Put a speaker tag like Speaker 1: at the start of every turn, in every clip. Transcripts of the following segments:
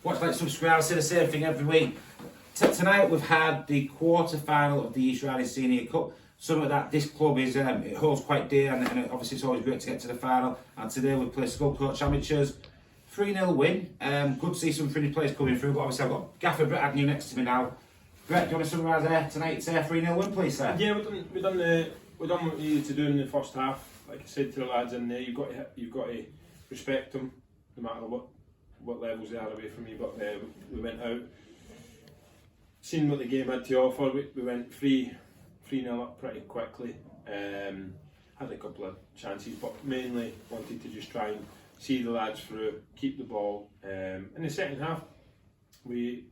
Speaker 1: watch, like, subscribe, say the same thing every week. Tonight we've had the quarter-final of the East Riding Senior Cup. Some of that, this club is, it holds quite dear, and obviously it's always great to get to the final. And today we play Sculcoates Amateurs. 3-0 win. Good to see some friendly players coming through, but obviously I've got Gaffer Brett Agnew next to me now. Brett, do you want to summarise tonight's 3-0 win, please, sir?
Speaker 2: Yeah, we've done what we needed to do in the first half. Like I said to the lads in there, you've got to respect them, no matter what levels they are away from you. But we went out, seen what the game had to offer. We went 3-0 up pretty quickly. Had a couple of chances, but mainly wanted to just try and see the lads through, keep the ball. In the second half, we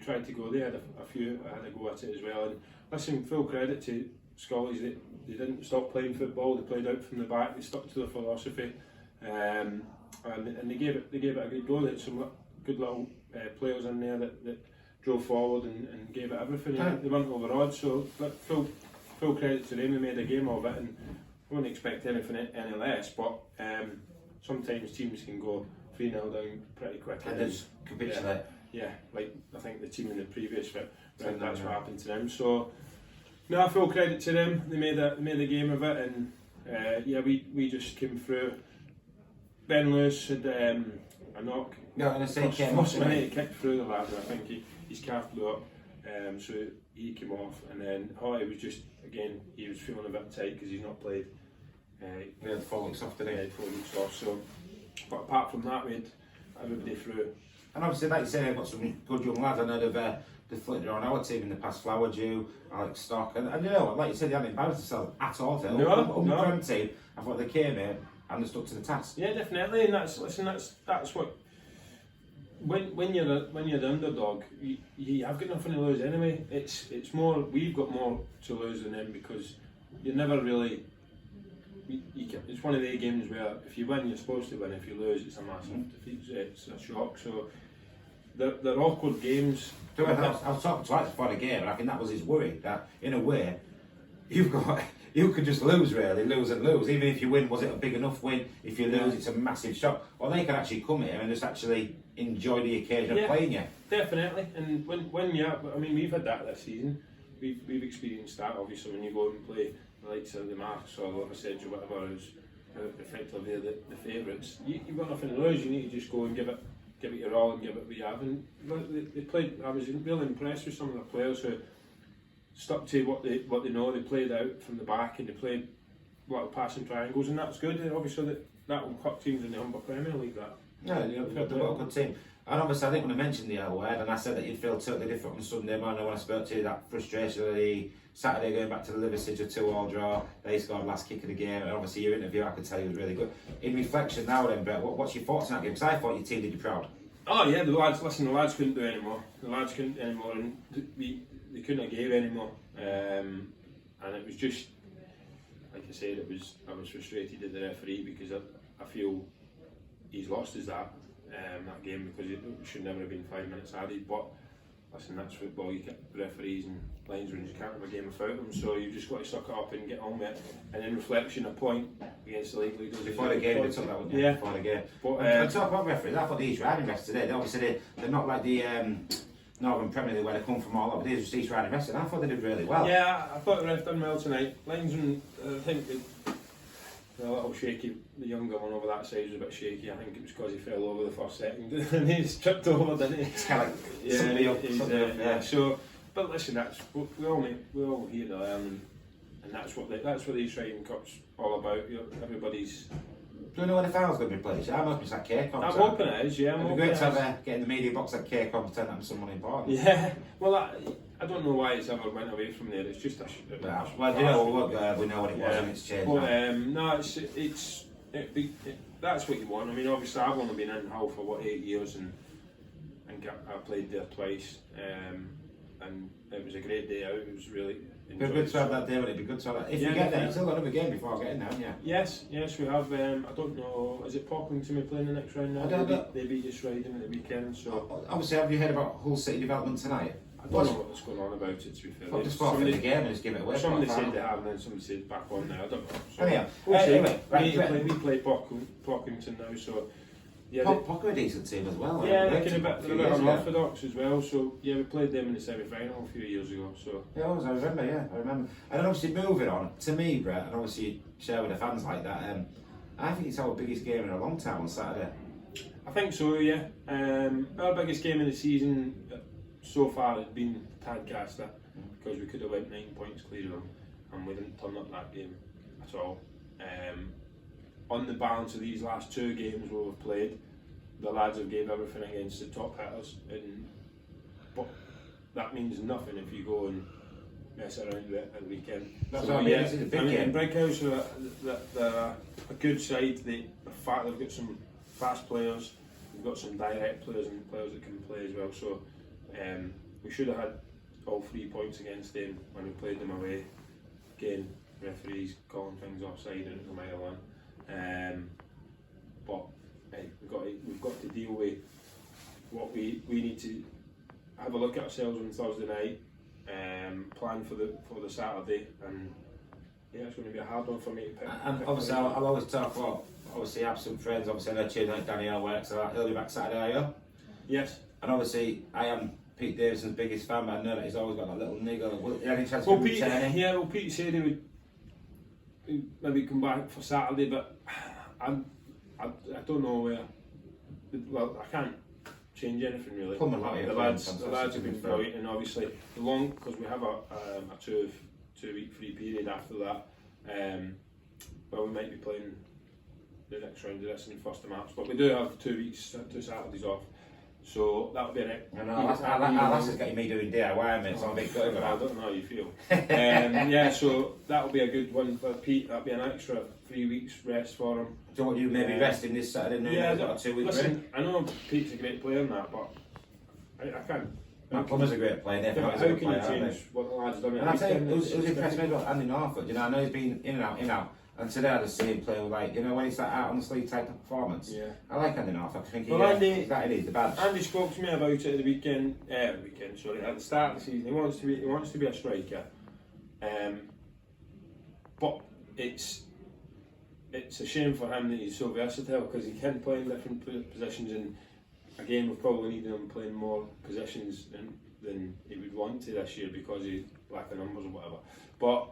Speaker 2: tried to go. They had I had a go at it as well. And listen, full credit to Scullies. They didn't stop playing football. They played out from the back. They stuck to their philosophy, and they gave it a good go. They had some good little players in there that drove forward and gave it everything. They weren't over odds, so full credit to them. They made a game of it, and I wouldn't expect anything any less. But sometimes teams can go 3-0 down pretty quickly.
Speaker 1: And just capitulate.
Speaker 2: Yeah, like I think the team in the previous round, that's what happened to them. So, no, full credit to them. They made a game of it, and we just came through. Ben Lewis had a knock.
Speaker 1: Yeah, and I say
Speaker 2: first minute he kicked through the lad, and I think his calf blew up. So he came off, and then Holly was just he was feeling a bit tight because he's not played.
Speaker 1: We had 4 weeks off today.
Speaker 2: 4 weeks off. So, but apart from that, we had everybody through.
Speaker 1: And obviously, like you say, I've got some good young lads. I know they've flitted on our team in the past. Flower Dew, Alex Stock, and you know, like you said, they hadn't embarrassed themselves at all. No. Team, I thought they came in and they stuck to the task.
Speaker 2: Yeah, definitely, and that's what. When you're the underdog, you have got nothing to lose anyway. It's more, we've got more to lose than them because you never really. It's one of the games where if you win, you're supposed to win. If you lose, it's a massive defeat. It's a shock. So they're awkward games.
Speaker 1: I was talking twice before the game, and I think that was his worry. That in a way, you could just lose really, lose. Even if you win, was it a big enough win? If you lose, it's a massive shock. Or they can actually come here and just actually enjoy the occasion of playing you.
Speaker 2: Definitely. And when we've had that this season. We've experienced that obviously when you go and play the likes of the Marks or Loversedge or whatever who's effectively the favourites. You've got nothing to lose. You need to just go and give it your all and give it what you have. And they played. I was really impressed with some of the players who stuck to what they know. They played out from the back and they played little passing triangles, and that's good. And obviously that will cut teams in the Humber Premier League. That.
Speaker 1: Yeah, you've got a good team. And obviously I didn't want to mention the L word, and I said that you'd feel totally different on Sunday morning when I spoke to you, that frustration of the Saturday going back to the Liversidge, a 2-2 draw. They scored last kick of the game, and obviously your interview I could tell you was really good. In reflection now then, Brett, what's your thoughts on that game? Because I thought your team did you proud.
Speaker 2: Oh yeah, the lads couldn't do anymore. The lads couldn't anymore, and they couldn't have gave anymore. And it was just, like I said, I was frustrated at the referee because I feel he's lost his that game because it should never have been 5 minutes added. But listen, that's football. You get referees and linesmen, you can't have a game without them. So you've just got to suck it up and get on with it. And in reflection, a point against the league leaders.
Speaker 1: Before the game, they took that, wouldn't you?
Speaker 2: Yeah.
Speaker 1: Before the game.
Speaker 2: But
Speaker 1: I talk about referees. I thought the East Riding refs today. Obviously they're not like the Northern Premier League where they come from all over. They're just East Riding refs, and I thought they did really well.
Speaker 2: Yeah, I thought the ref done well tonight. Linesmen, I think they're a little shaky. The younger one over that side was a bit shaky. I think it was because he fell over the first second and he's tripped over, didn't he?
Speaker 1: It's kind of like
Speaker 2: yeah. So, but listen, we all here to learn, and that's what the East Riding Cup's all about. Everybody's.
Speaker 1: Do you know where the final's going to be played? I must be that K-Com.
Speaker 2: I'm hoping it is. Yeah,
Speaker 1: it'd be great to have get in the media box at K-Com pretend that was someone important.
Speaker 2: Yeah. Well, I don't know why it's ever went away from there. It's just
Speaker 1: well, you know, we know what it was and it's changed.
Speaker 2: But no, that's what you want. I mean, obviously, I've only been in Hull for 8 years, and I played there twice, and it was a great day out. It was really.
Speaker 1: It'd be good to have that day, but it'd be good to have that. If you get there, you've still got another game before getting there, yeah.
Speaker 2: Yes, we have. I don't know, is it Pocklington we play in the next round now? They beat us Riding at the weekend, so.
Speaker 1: Obviously, have you heard about Hull City development tonight?
Speaker 2: I don't know what's going on about it, to be fair.
Speaker 1: Well, just forfeit the game and just give it away.
Speaker 2: Somebody said they have, and then somebody said back on now. I don't know. So
Speaker 1: anyway,
Speaker 2: we play Pocklington now, so yeah,
Speaker 1: Pocker a decent team as well.
Speaker 2: yeah,
Speaker 1: They're
Speaker 2: they're a bit unorthodox as well. So yeah, we played them in the semi-final a few years ago. So
Speaker 1: yeah, I remember. Yeah, I remember. And then obviously moving on to me, Brett, and obviously share with the fans like that. I think it's our biggest game in a long time on Saturday.
Speaker 2: I think so. Yeah, our biggest game of the season so far has been Tadcaster because we could have went 9 points clear of them, and we didn't turn up that game at all. On the balance of these last 2 games where we've played, the lads have gave everything against the top hitters, but that means nothing if you go and mess around with it at the weekend.
Speaker 1: That's what I mean. This is a big game.
Speaker 2: Brickhouse they're a good side. The fact they've got some fast players, they've got some direct players and players that can play as well. So we should have had all 3 points against them when we played them away. Again, referees calling things offside and a mile on. But hey, we've got to deal with what we need to have a look at ourselves on Thursday night, plan for the Saturday, and yeah, it's going to be a hard one for me to pick.
Speaker 1: And obviously, I'll always talk about obviously absent friends. Obviously, I know Tuesday night Danielle works, so he'll be back Saturday, are you?
Speaker 2: Yes.
Speaker 1: And obviously, I am Pete Davidson's biggest fan, but I know that he's always got that little niggle. Any chance
Speaker 2: Well,
Speaker 1: of
Speaker 2: Pete,
Speaker 1: returning?
Speaker 2: yeah, well, Pete said he would maybe come back for Saturday, but I don't know where. Well, I can't change anything really.
Speaker 1: Come on, like
Speaker 2: the lads have been brilliant, and obviously because we have a 2-week free period after that. Well, we might be playing the next round of this in the first of March, but we do have 2 weeks, 2 Saturdays off. So that'll be it.
Speaker 1: I know, that's just getting me doing DIY, mate, so I'm a bit good with that.
Speaker 2: I don't know how you feel. Yeah, so that'll be a good one for Pete. That'll be an extra 3 weeks rest for him.
Speaker 1: Do you want you maybe resting this Saturday night?
Speaker 2: Yeah,
Speaker 1: got a 2 week
Speaker 2: listen,
Speaker 1: break?
Speaker 2: I know Pete's a great player in that, but I can't.
Speaker 1: Matt Plummer's a great player,
Speaker 2: Yeah,
Speaker 1: they're
Speaker 2: how can you change what the lads done?
Speaker 1: And I tell you, it was impressed me about Andy Norfolk. You know, I know he's been in and out. And today I just see him playing like, you know, when he's that out on the sleeve type of performance.
Speaker 2: Yeah.
Speaker 1: I like Andy Norfolk. I think
Speaker 2: Andy,
Speaker 1: that it is the badge.
Speaker 2: Andy spoke to me about it at the weekend. At the start of the season, he wants to be a striker. But it's a shame for him that he's so versatile because he can play in different positions, and again we've probably needed him playing more positions than he would want to this year because he lack of numbers or whatever. But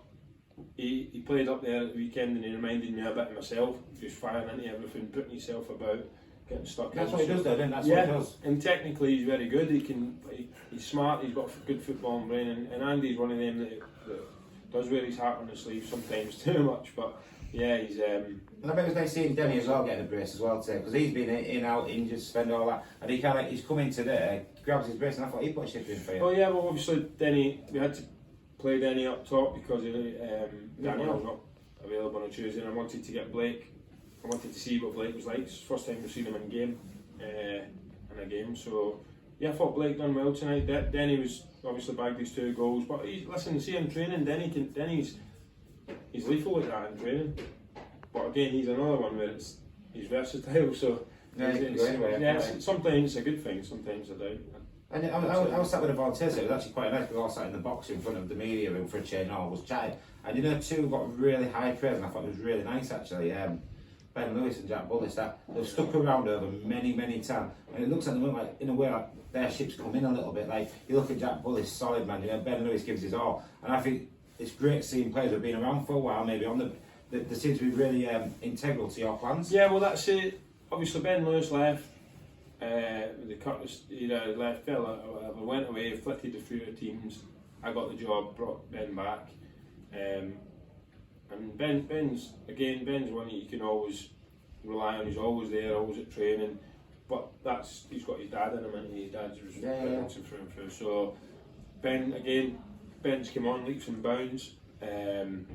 Speaker 2: he played up there at the weekend and he reminded me a bit of myself, just firing into everything, putting himself about, getting stuck.
Speaker 1: That's what he does though, isn't it? That's what he does.
Speaker 2: And technically he's very good. He's smart, he's got good football brain, and Andy's one of them that does wear his heart on his sleeve sometimes too much, but yeah, he's
Speaker 1: And I bet it was nice seeing Denny as well getting a brace as well today, because he's been in, out, injured, suspended, all that, and he's come in today, grabs his brace, and I thought he put a shift in for you.
Speaker 2: Oh yeah, well obviously Denny, we had to play Denny up top because Daniel was not available on a Tuesday, and I wanted to get Blake. I wanted to see what Blake was like. It's the first time we've seen him in a game. So yeah, I thought Blake done well tonight. Denny was obviously bagged his 2 goals, but see in training, Denny's lethal like that in training. But again, he's another one where he's versatile. So
Speaker 1: yeah, he can go anywhere.
Speaker 2: Yeah, sometimes it's a good thing, sometimes I don't.
Speaker 1: And I was sat with the volunteers, it was actually quite nice because I was sat in the box in front of the media room for a change and all was chatting. And you know, 2 got really high praise and I thought it was really nice actually. Ben Lewis and Jack Bullis, that they've stuck around over many times. And it looks at the moment like, in a way, like their ship's come in a little bit. Like, you look at Jack Bullis, solid man, you know, Ben Lewis gives his all. And I think it's great seeing players who have been around for a while, maybe on they seem to be really integral to your plans.
Speaker 2: Yeah, well that's it. Obviously Ben Lewis left. The Curtis left fella or whatever, went away, flitted a few teams. I got the job, brought Ben back, and Ben's one that you can always rely on. He's always there, always at training. But he's got his dad in him, and his dad's bouncing through and through. So Ben's come on leaps and bounds, and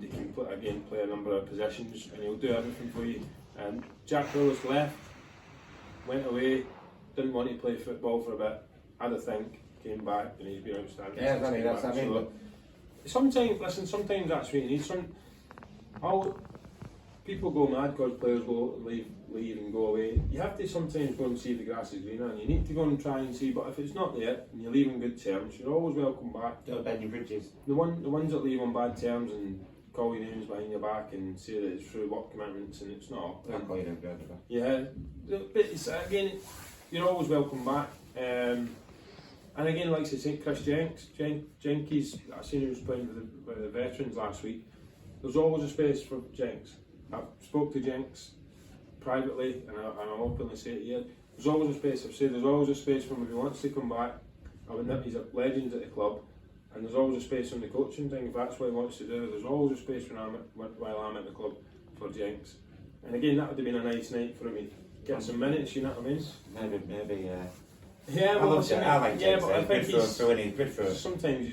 Speaker 2: he can play a number of positions, and he'll do everything for you. And Jack Willis left. Went away, didn't want to play football for a bit, had a think, came back, and he's been outstanding.
Speaker 1: Yeah, that's what I mean.
Speaker 2: Sometimes that's what you need. People go mad because players leave and go away. You have to sometimes go and see if the grass is greener, and you need to go and try and see. But if it's not there and you leave on good terms, you're always welcome back.
Speaker 1: Don't bend your bridges.
Speaker 2: The ones that leave on bad terms and call your names behind your back and say that it's through work commitments, and it's not.
Speaker 1: I'll call you then,
Speaker 2: Yeah, but it's, again, you're always welcome back. And again, like I said, Chris Jenkies, I seen he was playing with the veterans last week. There's always a space for Jenks. I've spoke to Jenks privately, and I'll openly say it here. There's always a space. I've said there's always a space for him if he wants to come back. He's a legend at the club, and there's always a space on the coaching thing if that's what he wants to do. There's always a space while I'm at the club for Jenks. And again, that would have been a nice night for him to get some minutes. You know what I mean?
Speaker 1: Maybe.
Speaker 2: Yeah,
Speaker 1: I like Jenks.
Speaker 2: but I think
Speaker 1: good for us.
Speaker 2: sometimes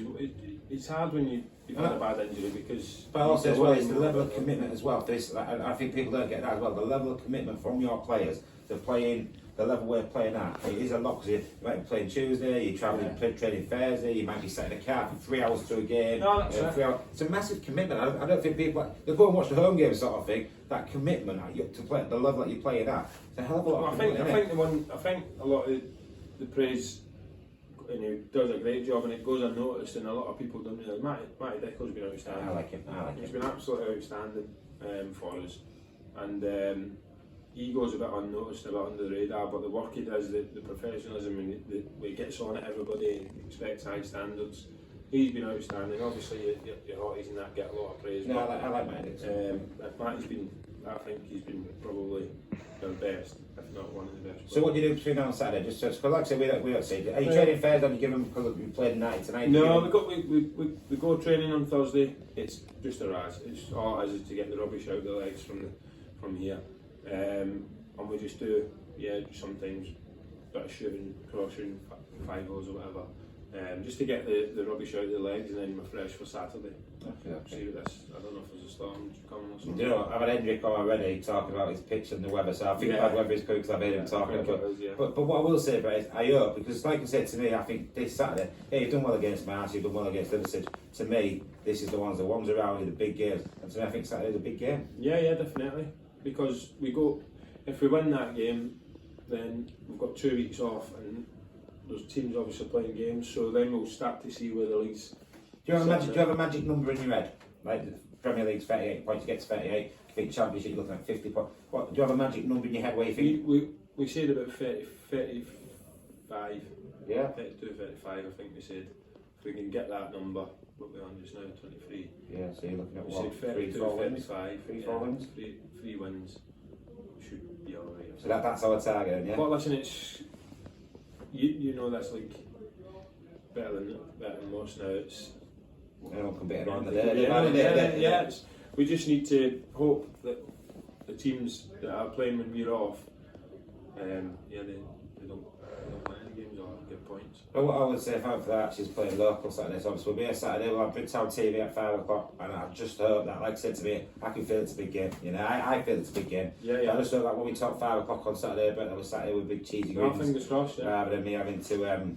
Speaker 2: it's hard when you've had a bad injury because.
Speaker 1: But also as well, it's the level of commitment as well. This, I think people don't get that as well. The level of commitment from your players to playing the level we're playing at. It is a lot because you might be playing Tuesday, you're travelling, training Thursday, you might be sat in a car for 3 hours to a game.
Speaker 2: No, that's right.
Speaker 1: 3 hours. It's a massive commitment. I don't think people they go and watch the home game sort of thing. That commitment to play at the level that you're playing at. It's a hell of a lot.
Speaker 2: Well,
Speaker 1: of
Speaker 2: I think a lot of the praise, and he does a great job, and it goes unnoticed, and a lot of people don't realise. Matty Dicko's been outstanding.
Speaker 1: I like him.
Speaker 2: He's been absolutely outstanding for us, and he goes a bit unnoticed, a bit under the radar. But the work he does, the professionalism, and he gets on at everybody, and expects high standards. He's been outstanding. Obviously, your hotties and that get a lot of praise.
Speaker 1: No, I like Matty.
Speaker 2: Matty's been. I think he's been probably the best, if not one of the best.
Speaker 1: So what do you do between now and Saturday? Just because, like I said, we don't see. Are you training Thursday? Or do you give them because we played night tonight?
Speaker 2: No, we go training on Thursday. It's just a raz. It's all it is to get the rubbish out of the legs from here, and we just do sometimes a bit of shooting, cross shooting, 5 goals or whatever. Just to get the rubbish out of the legs, and then we're fresh for Saturday. Okay. See what this. I don't know if there's a storm coming or something.
Speaker 1: You know, I've had Hendrick on already talking about his pitch and the weather, so I think bad weather is good because I've heard him talking. But what I will say about it is, I hope, because like I said to me, I think this Saturday, you've done well against Mars, you've done well against Liverpool. To me, this is the ones around in the big games, and to me, I think Saturday's a big game.
Speaker 2: Yeah, definitely. Because if we win that game, then we've got 2 weeks off, and there's teams obviously playing games, so then we'll start to see where the league's.
Speaker 1: Do you have a magic number in your head? Like the Premier League's 38 points, you get to 38. I think Championship you're looking at 50 points. What do you have a magic number in your head where you think?
Speaker 2: We said about 35.
Speaker 1: Yeah.
Speaker 2: 32, 35. I think we said if we can get that number, what we're on just now, 23.
Speaker 1: Yeah. So you're looking at
Speaker 2: we
Speaker 1: what?
Speaker 2: said 32,
Speaker 1: 3-4 wins.
Speaker 2: 35.
Speaker 1: 3-4 wins.
Speaker 2: 3 wins. Should be alright.
Speaker 1: So that's our target, yeah.
Speaker 2: But listen, it's you know that's like better than most now. It's.
Speaker 1: Anyone can beat it on the day.
Speaker 2: Yeah. We just need to hope that the teams that are playing when we're off, they don't win any games or get points.
Speaker 1: But what I would say if I'm for that, she's playing local Saturday, so obviously we'll be here Saturday, we'll have Bridgetown TV at 5 o'clock, and I just hope that, like I said to me, I can feel it's a big game. You know, I feel it's a big game.
Speaker 2: Yeah.
Speaker 1: I just hope that when we talk 5 o'clock on Saturday, but that was Saturday with big cheesy greens.
Speaker 2: Fingers crossed,
Speaker 1: rather than me having to edit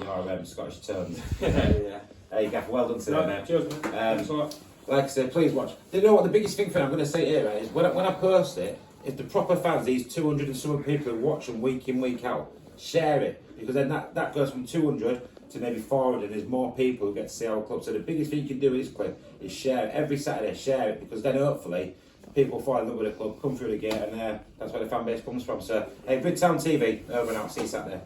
Speaker 1: your Scottish tones.
Speaker 2: Yeah.
Speaker 1: There you go, well done today, mate.
Speaker 2: Cheers, mate. Thanks a lot.
Speaker 1: Like I said, please watch. Do you know what the biggest thing for I'm going to say here is when I post it, is the proper fans, these 200 and some people who watch them week in, week out, share it, because then that goes from 200 to maybe 400, and there's more people who get to see our club. So the biggest thing you can do with this clip is share it every Saturday, share it, because then hopefully people fall in love with the club, come through the gate, and that's where the fan base comes from. So, hey, Bridgetown TV, over and out, see you Saturday.